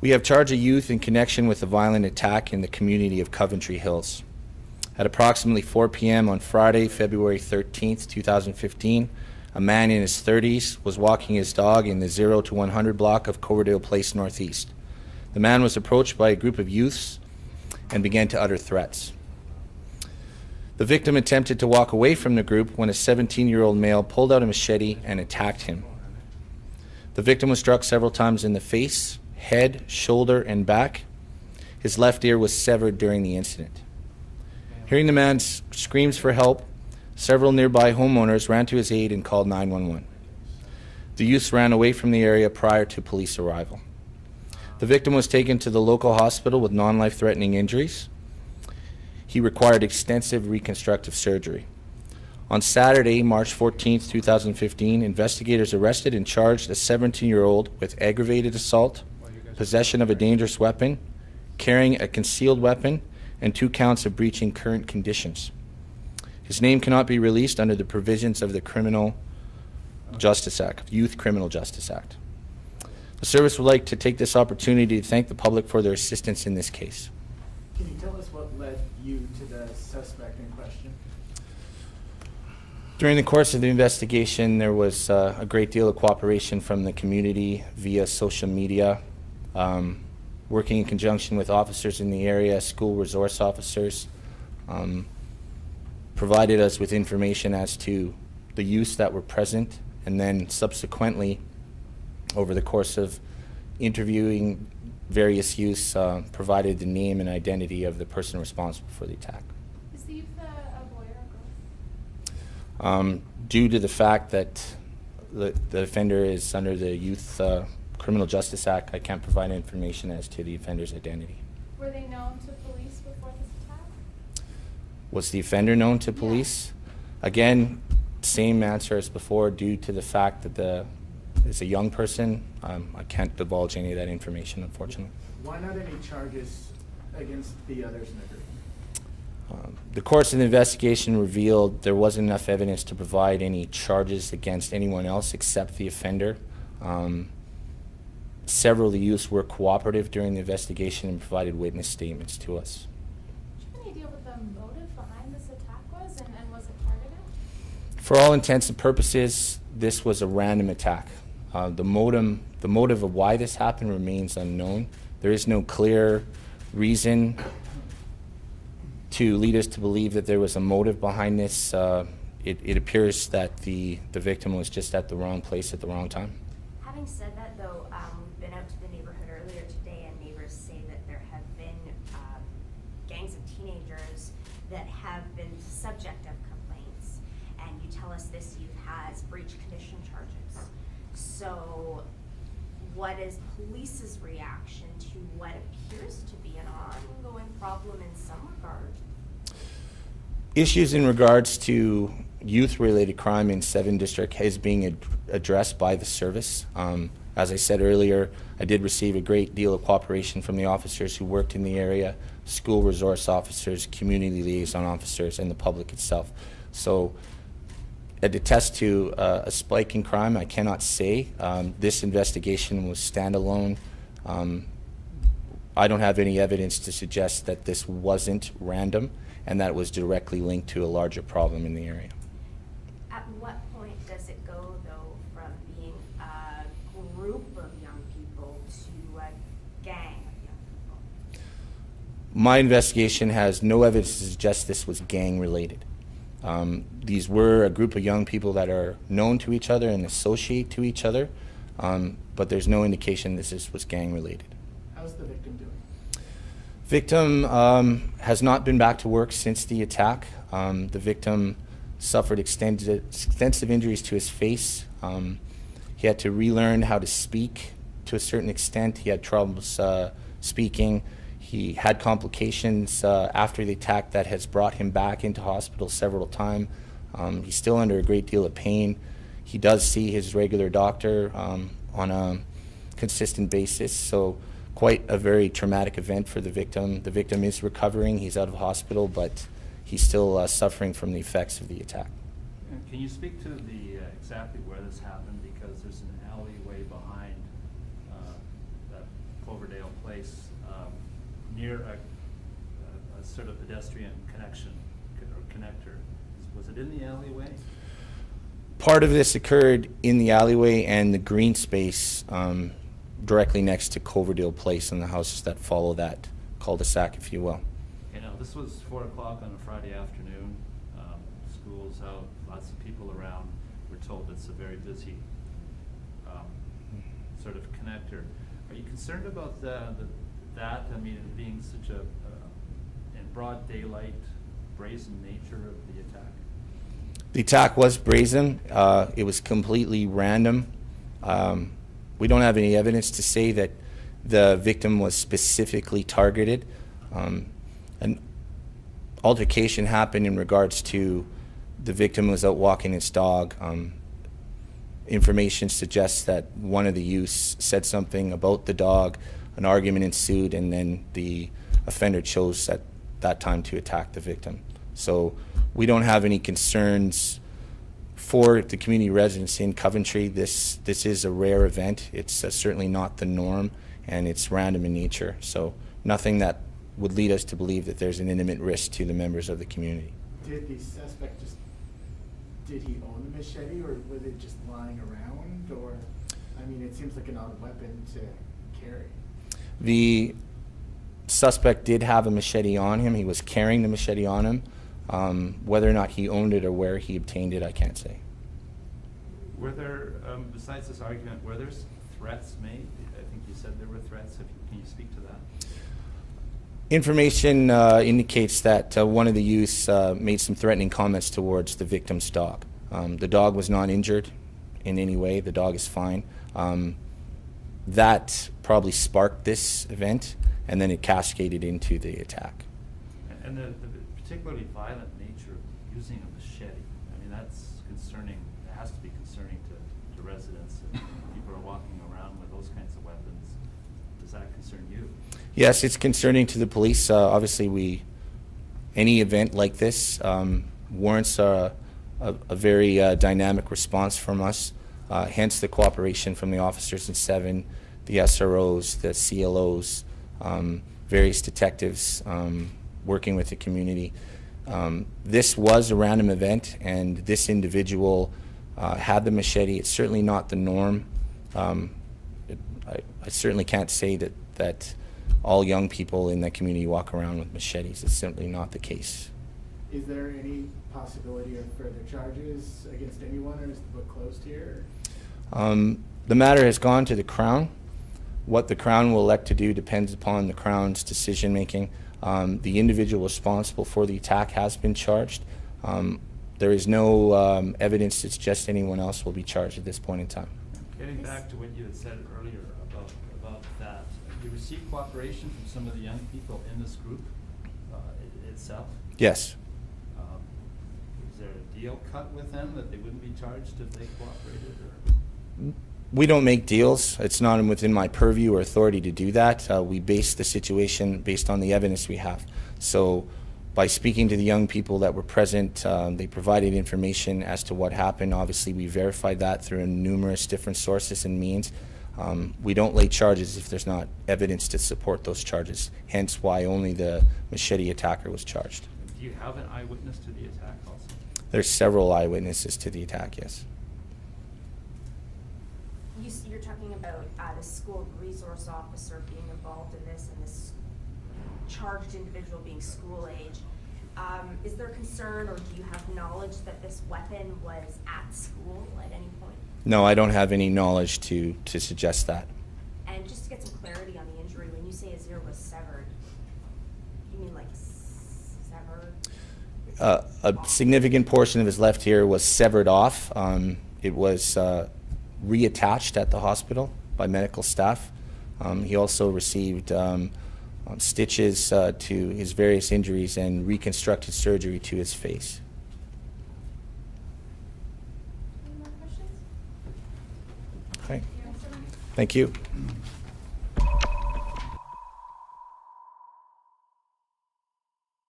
We have charged a youth in connection with a violent attack in the community of Coventry Hills. At approximately 4 p.m. on Friday, February 13th, 2015, a man in his 30s was walking his dog in the 0 to 100 block of Coverdale Place N.E. The man was approached by a group of youths and began to utter threats. The victim attempted to walk away from the group when a 17-year-old male pulled out a machete and attacked him. The victim was struck several times in the face, head, shoulder, and back. His left ear was severed during the incident. Hearing the man's screams for help, several nearby homeowners ran to his aid and called 911. The youths ran away from the area prior to police arrival. The victim was taken to the local hospital with non-life-threatening injuries. He required extensive reconstructive surgery. On Saturday, March 14, 2015, investigators arrested and charged a 17-year-old with aggravated assault, possession of a dangerous weapon, carrying a concealed weapon, and 2 counts of breaching current conditions. His name cannot be released under the provisions of the Criminal Justice Act, Youth Criminal Justice Act. The service would like to take this opportunity to thank the public for their assistance in this case. Can you tell us what led you to the suspect in question? During the course of the investigation, there was a great deal of cooperation from the community via social media, working in conjunction with officers in the area, school resource officers, provided us with information as to the youths that were present, and then subsequently, over the course of interviewing various youths, provided the name and identity of the person responsible for the attack. Is the youth a boy or a girl? Due to the fact that the offender is under the Youth Criminal Justice Act, I can't provide information as to the offender's identity. Were they known to police before this attack? Was the offender known to police? Again, same answer as before, due to the fact that it's a young person. I can't divulge any of that information, unfortunately. Why not any charges against the others in the group? The course of the investigation revealed there wasn't enough evidence to provide any charges against anyone else except the offender. Several of the youths were cooperative during the investigation and provided witness statements to us. Do you have any idea what the motive behind this attack was, and was it targeted? For all intents and purposes, this was a random attack. The motive of why this happened remains unknown. There is no clear reason to lead us to believe that there was a motive behind this. It appears that the victim was just at the wrong place at the wrong time. Having said that, though, we've been out to the neighborhood earlier today, and neighbors say that there have been gangs of teenagers that have been subject of complaints, and you tell us this youth has breach condition charges. So what is police's reaction to what appears to be an ongoing problem in some regard? Issues in regards to youth-related crime in 7 District is being addressed by the service. As I said earlier, I did receive a great deal of cooperation from the officers who worked in the area, school resource officers, community liaison officers, and the public itself. So it attests to a spike in crime. I cannot say. This investigation was standalone. I don't have any evidence to suggest that this wasn't random and that it was directly linked to a larger problem in the area. At what point does it go, though, from being a group of young people to a gang of young people? My investigation has no evidence to suggest this was gang-related. These were a group of young people that are known to each other and associate to each other, but there's no indication this was gang-related. How's the victim doing? Victim has not been back to work since the attack. The victim suffered extensive injuries to his face. He had to relearn how to speak to a certain extent. He had troubles speaking. He had complications after the attack that has brought him back into hospital several times. He's still under a great deal of pain. He does see his regular doctor on a consistent basis, so quite a very traumatic event for the victim. The victim is recovering. He's out of hospital, but he's still suffering from the effects of the attack. Can you speak to the exactly where this happened? Because there's an alleyway behind that Coverdale Place, near a sort of pedestrian connection or connector. Was it in the alleyway? Part of this occurred in the alleyway and the green space directly next to Coverdale Place and the houses that follow that cul-de-sac, if you will. Okay, now this was 4 o'clock on a Friday afternoon. School's out, lots of people around. We're told it's a very busy sort of connector. Are you concerned about that? I mean, it being such a in broad daylight, brazen nature of the attack. The attack was brazen. It was completely random. We don't have any evidence to say that the victim was specifically targeted. An altercation happened in regards to the victim was out walking his dog. Information suggests that one of the youths said something about the dog, an argument ensued, and then the offender chose at that time to attack the victim. So we don't have any concerns for the community residents in Coventry. This is a rare event. It's certainly not the norm, and it's random in nature. So nothing that would lead us to believe that there's an imminent risk to the members of the community. Did the suspect did he own the machete, or was it just lying around? Or, I mean, it seems like an odd weapon to carry. The suspect did have a machete on him. He was carrying the machete on him. Whether or not he owned it or where he obtained it, I can't say. Were there, besides this argument, were there threats made? I think you said there were threats. Can you speak to that? Information indicates that one of the youths made some threatening comments towards the victim's dog. The dog was not injured in any way. The dog is fine. That probably sparked this event, and then it cascaded into the attack. And the particularly violent nature of using a machete, I mean, that's concerning. It has to be concerning to residents. If people are walking around with those kinds of weapons, does that concern you? Yes, it's concerning to the police. Obviously, any event like this warrants a very dynamic response from us. Hence the cooperation from the officers in 7, the SROs, the CLOs, various detectives working with the community. This was a random event, and this individual had the machete. It's certainly not the norm. I certainly can't say that all young people in that community walk around with machetes. It's simply not the case. Is there any possibility of further charges against anyone, or is the book closed here? The matter has gone to the Crown. What the Crown will elect to do depends upon the Crown's decision making. The individual responsible for the attack has been charged. There is no evidence to suggest anyone else will be charged at this point in time. Getting back to what you had said earlier about that, you received cooperation from some of the young people in this group itself? Yes. Is there a deal cut with them that they wouldn't be charged if they cooperated? Or? We don't make deals. It's not within my purview or authority to do that. We base the situation based on the evidence we have. So by speaking to the young people that were present, they provided information as to what happened. Obviously, we verified that through numerous different sources and means. We don't lay charges if there's not evidence to support those charges, hence why only the machete attacker was charged. Do you have an eyewitness to the attack also? There's several eyewitnesses to the attack, yes. You're talking about the school resource officer being involved in this and this charged individual being school age. Is there concern, or do you have knowledge that this weapon was at school at any point? No, I don't have any knowledge to suggest that. And just to get some clarity on the injury, when you say his ear was severed, you mean like severed? A significant portion of his left ear was severed off. It was reattached at the hospital by medical staff. He also received stitches to his various injuries and reconstructive surgery to his face. Any more questions? Okay, Yes, sir. thank you.